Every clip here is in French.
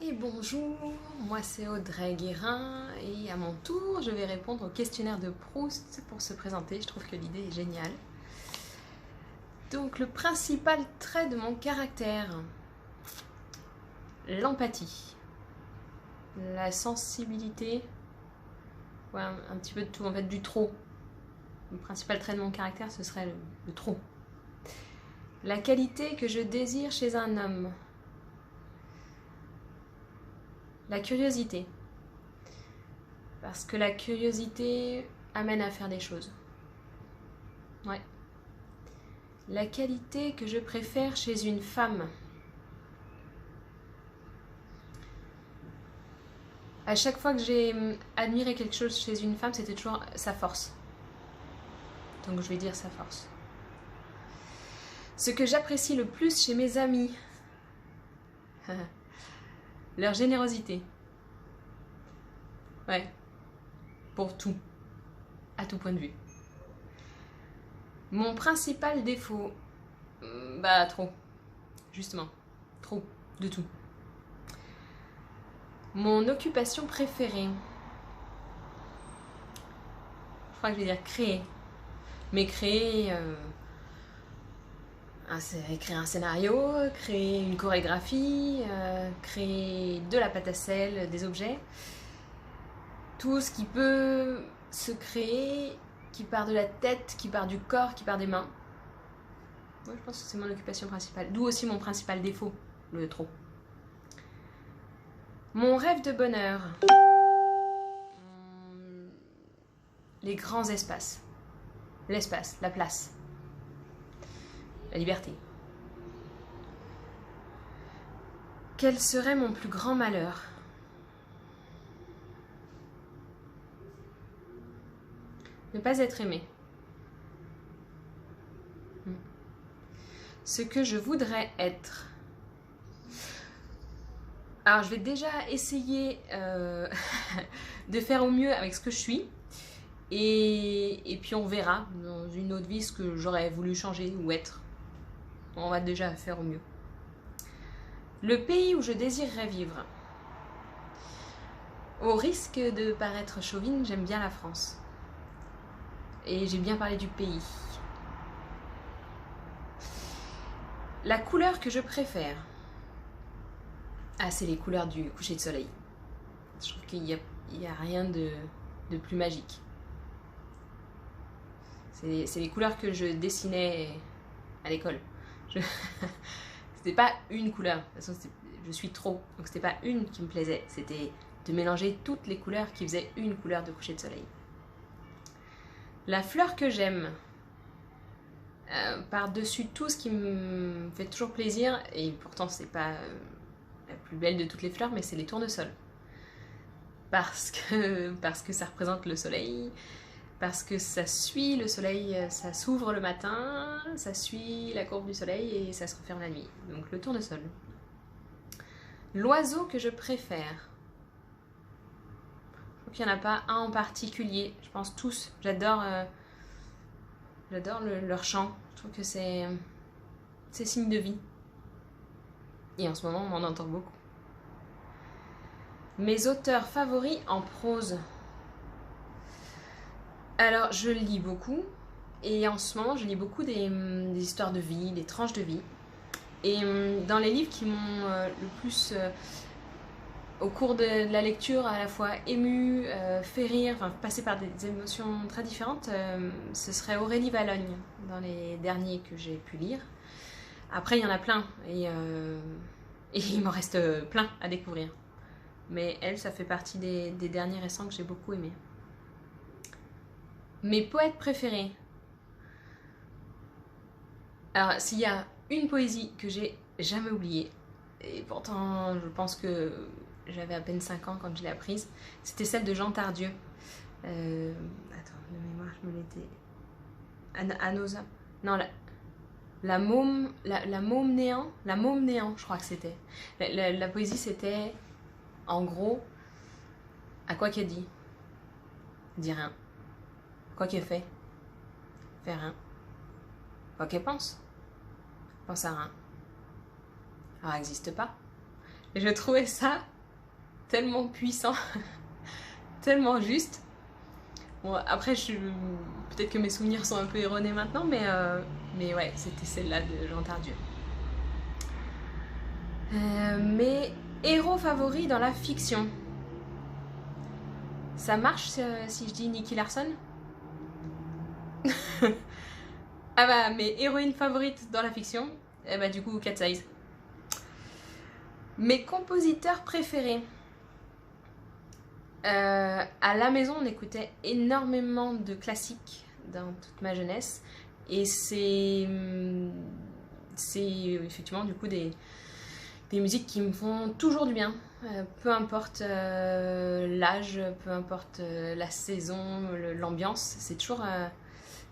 Et bonjour, moi c'est Audrey Guérin et à mon tour je vais répondre au questionnaire de Proust pour se présenter, je trouve que l'idée est géniale. Donc le principal trait de mon caractère, l'empathie, la sensibilité, ouais, un petit peu de tout, en fait du trop. Le principal trait de mon caractère ce serait le trop. La qualité que je désire chez un homme, la curiosité. Parce que la curiosité amène à faire des choses. Ouais. La qualité que je préfère chez une femme. À chaque fois que j'ai admiré quelque chose chez une femme, c'était toujours sa force. Donc je vais dire sa force. Ce que j'apprécie le plus chez mes amis. Leur générosité. Ouais. Pour tout. À tout point de vue. Mon principal défaut. Bah trop. Justement. Trop. De tout. Mon occupation préférée. Je crois que je vais dire créer. Mais créer... créer un scénario, créer une chorégraphie, créer de la pâte à sel, des objets. Tout ce qui peut se créer, qui part de la tête, qui part du corps, qui part des mains. Moi, je pense que c'est mon occupation principale. D'où aussi mon principal défaut, le trop. Mon rêve de bonheur. Les grands espaces. L'espace, la place. La liberté. Quel serait mon plus grand malheur? Ne pas être aimé. Ce que je voudrais être. Alors, je vais déjà essayer de faire au mieux avec ce que je suis. Et puis on verra dans une autre vie ce que j'aurais voulu changer ou être. On va déjà faire au mieux. Le pays où je désirerais vivre. Au risque de paraître chauvine, j'aime bien la France. Et j'ai bien parlé du pays. La couleur que je préfère. Ah, c'est les couleurs du coucher de soleil. Je trouve qu'il n'y a rien de plus magique. C'est les couleurs que je dessinais à l'école. C'était pas une couleur. De toute façon, je suis trop. Donc c'était pas une qui me plaisait. C'était de mélanger toutes les couleurs qui faisaient une couleur de coucher de soleil. La fleur que j'aime. Par-dessus tout ce qui me fait toujours plaisir, et pourtant c'est pas la plus belle de toutes les fleurs, mais c'est les tournesols. Parce que ça représente le soleil, parce que ça suit le soleil, ça s'ouvre le matin, ça suit la courbe du soleil et ça se referme la nuit. Donc le tournesol. L'oiseau que je préfère. Je crois qu'il n'y en a pas un en particulier, je pense tous. J'adore leur chant, je trouve que c'est signe de vie. Et en ce moment on en entend beaucoup. Mes auteurs favoris en prose. Alors, je lis beaucoup. Et en ce moment, je lis beaucoup des histoires de vie, des tranches de vie. Et dans les livres qui m'ont le plus, au cours de la lecture, à la fois ému, fait rire, enfin, passé par des émotions très différentes, ce serait Aurélie Vallogne, dans les derniers que j'ai pu lire. Après, il y en a plein. Et il m'en reste plein à découvrir. Mais elle, ça fait partie des derniers récents que j'ai beaucoup aimés. Mes poètes préférés. Alors, s'il y a une poésie que j'ai jamais oubliée, et pourtant je pense que j'avais à peine 5 ans quand je l'ai apprise, c'était celle de Jean Tardieu. Attends, de mémoire, je me l'étais... Anosa. Non, la môme néant. La môme néant, je crois que c'était. La poésie, c'était, en gros, à quoi qu'elle dit. Dit rien. Quoi qu'elle fait. Fait rien. Quoi qu'elle pense. Pense à rien. Alors, elle n'existe pas. Et je trouvais ça tellement puissant, tellement juste. Bon, après, peut-être que mes souvenirs sont un peu erronés maintenant, mais ouais, c'était celle-là de Jean Tardieu. Mes héros favoris dans la fiction. Ça marche si je dis Nicky Larson? Ah bah, mes héroïnes favorites dans la fiction, eh bah du coup, Cat's Eyes. Mes compositeurs préférés. À la maison, on écoutait énormément de classiques dans toute ma jeunesse. Et c'est effectivement du coup des musiques qui me font toujours du bien. Peu importe l'âge, peu importe la saison, l'ambiance. C'est toujours...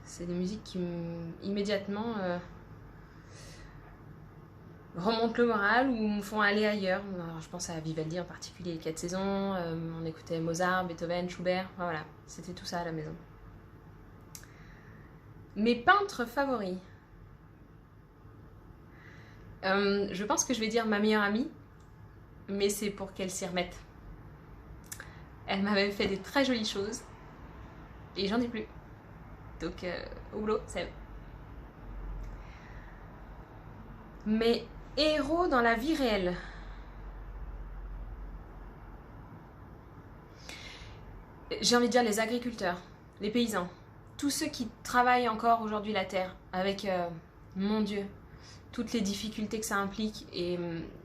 c'est des musiques qui immédiatement remontent le moral ou me font aller ailleurs. Alors, je pense à Vivaldi en particulier, les 4 saisons. On écoutait Mozart, Beethoven, Schubert. Enfin, voilà, c'était tout ça à la maison. Mes peintres favoris. Je pense que je vais dire ma meilleure amie, mais c'est pour qu'elle s'y remette. Elle m'avait fait des très jolies choses et j'en ai plus. Donc, au boulot, c'est... Mes héros dans la vie réelle. J'ai envie de dire les agriculteurs, les paysans, tous ceux qui travaillent encore aujourd'hui la terre avec, mon Dieu, toutes les difficultés que ça implique et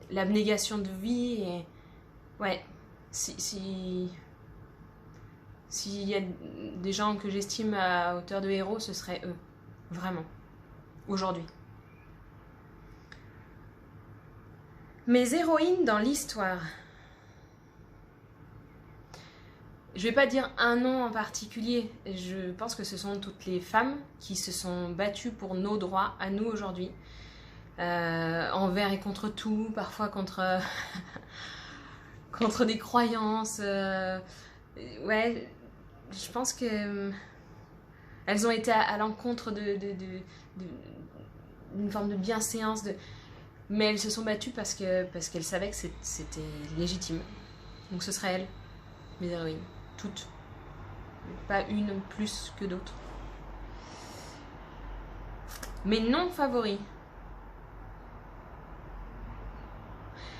l'abnégation de vie. Et ouais, s'il y a des gens que j'estime à hauteur de héros, ce seraient eux, vraiment, aujourd'hui. Mes héroïnes dans l'histoire. Je vais pas dire un nom en particulier, je pense que ce sont toutes les femmes qui se sont battues pour nos droits à nous aujourd'hui. Envers et contre tout, parfois contre, contre des croyances. Ouais, je pense que elles ont été à l'encontre d'une forme de bienséance, mais elles se sont battues parce qu'elles savaient que c'était légitime. Donc ce serait elles, mes héroïnes. Toutes. Pas une plus que d'autres. Mes noms favoris.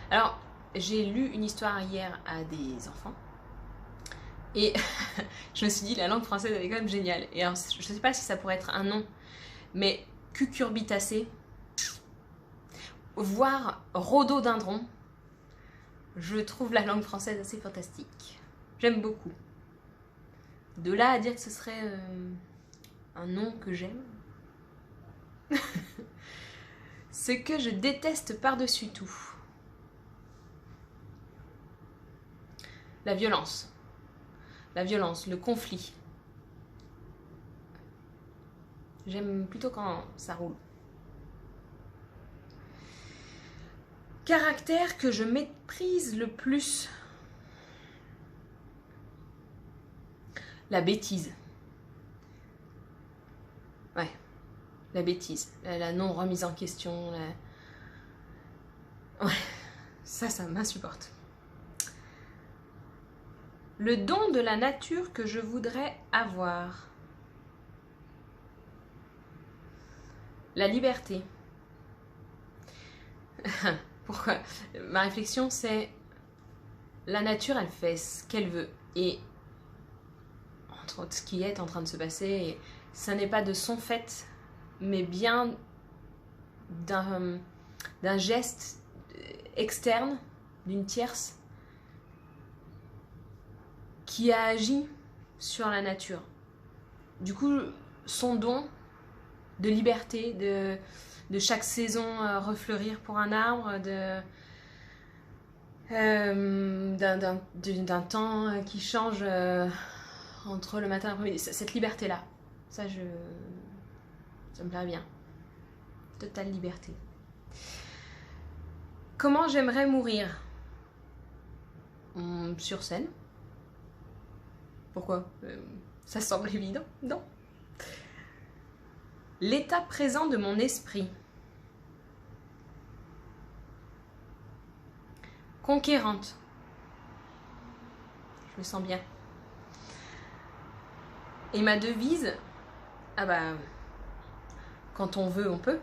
Alors, j'ai lu une histoire hier à des enfants. Et je me suis dit, la langue française, elle est quand même géniale. Et alors, je sais pas si ça pourrait être un nom, mais cucurbitacé, voire rhododendron, je trouve la langue française assez fantastique. J'aime beaucoup. De là à dire que ce serait un nom que j'aime. Ce que je déteste par-dessus tout. La violence. La violence, le conflit. J'aime plutôt quand ça roule. Caractère que je méprise le plus. La bêtise. Ouais, la bêtise. La non remise en question. Ouais, ça m'insupporte. Le don de la nature que je voudrais avoir. La liberté. Pourquoi? Ma réflexion, c'est la nature, elle fait ce qu'elle veut. Et entre ce qui est en train de se passer, ça n'est pas de son fait, mais bien d'un geste externe, d'une tierce, qui a agi sur la nature. Du coup, son don de liberté, de chaque saison refleurir pour un arbre, d'un temps qui change entre le matin et l'après-midi. Cette liberté-là, ça me plaît bien. Totale liberté. Comment j'aimerais mourir? Sur scène. Pourquoi? Ça semble évident, non? L'état présent de mon esprit. conquérante. Je me sens bien. Et ma devise, ah bah, quand on veut, on peut.